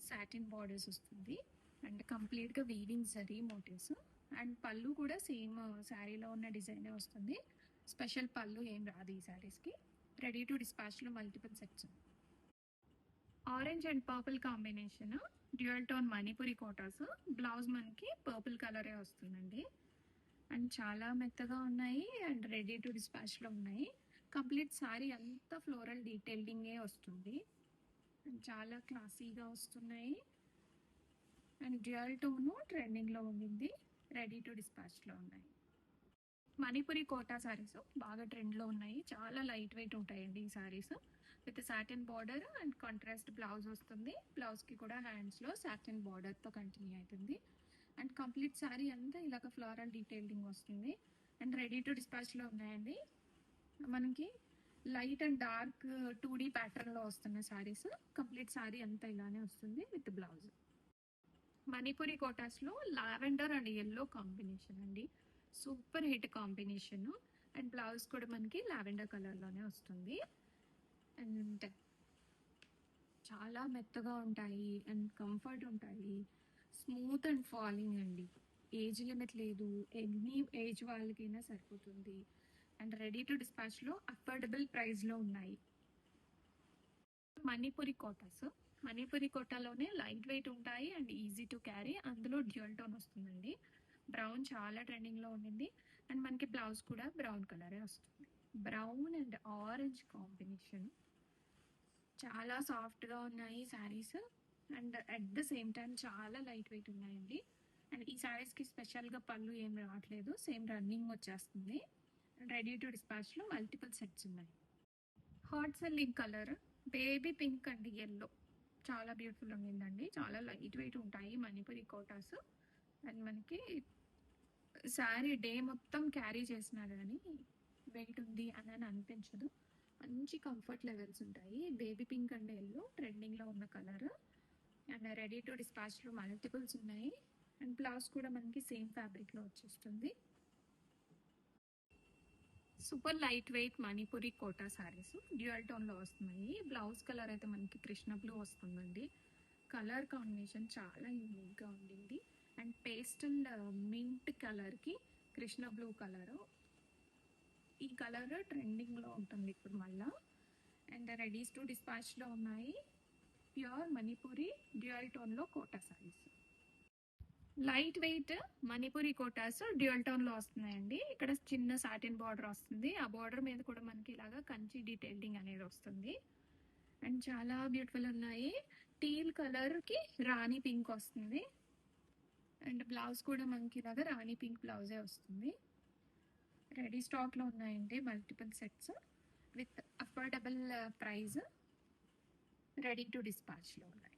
satin borders వస్తుంది. అండ్ కంప్లీట్గా వీవింగ్ జరీ మోటివ్స్. అండ్ పళ్ళు కూడా సేమ్ శారీలో ఉన్న డిజైనే వస్తుంది. స్పెషల్ పళ్ళు ఏం రాదు ఈ శారీస్కి. రెడీ టు డిస్పాచ్లో multiple sets. Orange and purple combination, dual tone Manipuri kotas. Blouse మనకి పర్పుల్ కలరే వస్తుందండి. అండ్ చాలా మెత్తగా ఉన్నాయి అండ్ రెడీ టు డిస్పాచ్లో ఉన్నాయి. కంప్లీట్ శారీ అంతా ఫ్లోరల్ డీటెయిలింగే వస్తుంది. అండ్ చాలా క్లాసీగా వస్తున్నాయి. అండ్ డ్యూయల్ టోను ట్రెండింగ్లో ఉండింది. రెడీ టు డిస్పాచ్లో ఉన్నాయి. మణిపురి కోటా శారీస్ బాగా ట్రెండ్లో ఉన్నాయి. చాలా లైట్ వెయిట్ ఉంటాయండి ఈ saris. With satin border and contrast blouse వస్తుంది. బ్లౌజ్కి కూడా హ్యాండ్స్లో సాటిన్ బార్డర్తో కంటిన్యూ అవుతుంది. అండ్ కంప్లీట్ శారీ అంతా ఇలాగ ఫ్లోరల్ డీటెయిలింగ్ వస్తుంది. అండ్ రెడీ టు డిస్పాచ్లో ఉన్నాయండి. మనకి లైట్ అండ్ డార్క్ 2D ప్యాటర్న్లో వస్తున్న శారీస్. కంప్లీట్ శారీ అంతా ఇలానే వస్తుంది విత్ బ్లౌజ్. మణిపురి కోటాస్లో లావెండర్ అండ్ ఎల్లో కాంబినేషన్ అండి. Super hit combination. And blouse కూడా మనకి లావెండర్ కలర్లోనే వస్తుంది. అండ్ చాలా మెత్తగా ఉంటాయి అండ్ కంఫర్ట్ ఉంటాయి. స్మూత్ అండ్ ఫాలింగ్ అండి. ఏజ్ లిమిట్ లేదు, ఎనీ ఏజ్ వాళ్ళకైనా సరిపోతుంది. అండ్ రెడీ టు డిస్పాచ్లో అఫోర్డబుల్ ప్రైస్లో ఉన్నాయి. మణిపురి కోటాస్. మణిపురి కోటాలోనే లైట్ వెయిట్ ఉంటాయి అండ్ ఈజీ టు క్యారీ. అందులో డ్యూయల్ టోన్ వస్తుందండి. బ్రౌన్ చాలా ట్రెండింగ్లో ఉండింది. అండ్ మనకి బ్లౌజ్ కూడా బ్రౌన్ కలరే వస్తుంది. Brown and orange combination. చాలా సాఫ్ట్గా ఉన్నాయి saris. And at the same time చాలా లైట్ వెయిట్ ఉన్నాయండి. అండ్ ఈ శారీస్కి స్పెషల్గా పళ్ళు ఏం రావట్లేదు, సేమ్ రన్నింగ్ వచ్చేస్తుంది. రెడీ టు డిస్పాచ్లో మల్టిపుల్ సెట్స్ ఉన్నాయి. Hot selling colour baby pink and yellow చాలా బ్యూటిఫుల్ ఉండిందండి. చాలా లైట్ వెయిట్ ఉంటాయి మణిపురి కోటాస్. అండ్ మనకి శారీ డే మొత్తం క్యారీ చేసినా కానీ వెయిట్ ఉంది అని అనిపించదు. మంచి కంఫర్ట్ లెవెల్స్ ఉంటాయి. బేబీ పింక్ అండ్ ఎల్లో ట్రెండింగ్లో ఉన్న కలర్. అండ్ రెడీ టు డిస్పాచ్లో మల్టిపుల్స్ ఉన్నాయి. అండ్ బ్లౌజ్ కూడా మనకి సేమ్ ఫ్యాబ్రిక్లో వచ్చేస్తుంది. Super light weight Manipuri quota saris dual టోన్లో వస్తున్నాయి. బ్లౌజ్ కలర్ అయితే మనకి కృష్ణ బ్లూ వస్తుందండి. కలర్ కాంబినేషన్ చాలా యూనిక్గా ఉండింది. అండ్ పేస్టల్ మింట్ కలర్కి కృష్ణ బ్లూ కలరు. ఈ కలర్ ట్రెండింగ్లో ఉంటుంది ఇప్పుడు మళ్ళా. అండ్ రెడీస్ టు డిస్పాచ్లో ఉన్నాయి. Pure Manipuri dual టోన్లో quota saris. Light weight Manipuri Kotas dual టోన్లో వస్తున్నాయండి. ఇక్కడ చిన్న సాటిన్ బార్డర్ వస్తుంది. ఆ బార్డర్ మీద కూడా మనకి ఇలాగా కంచి డీటెయిలింగ్ అనేది వస్తుంది. అండ్ చాలా బ్యూటిఫుల్ ఉన్నాయి. టీల్ కలర్కి రాణి పింక్ వస్తుంది. అండ్ బ్లౌజ్ కూడా మనకి ఇలాగా రాణి పింక్ బ్లౌజే వస్తుంది. రెడీ స్టాక్లో ఉన్నాయండి multiple sets with affordable price. Ready to డిస్పాచ్లో ఉన్నాయి.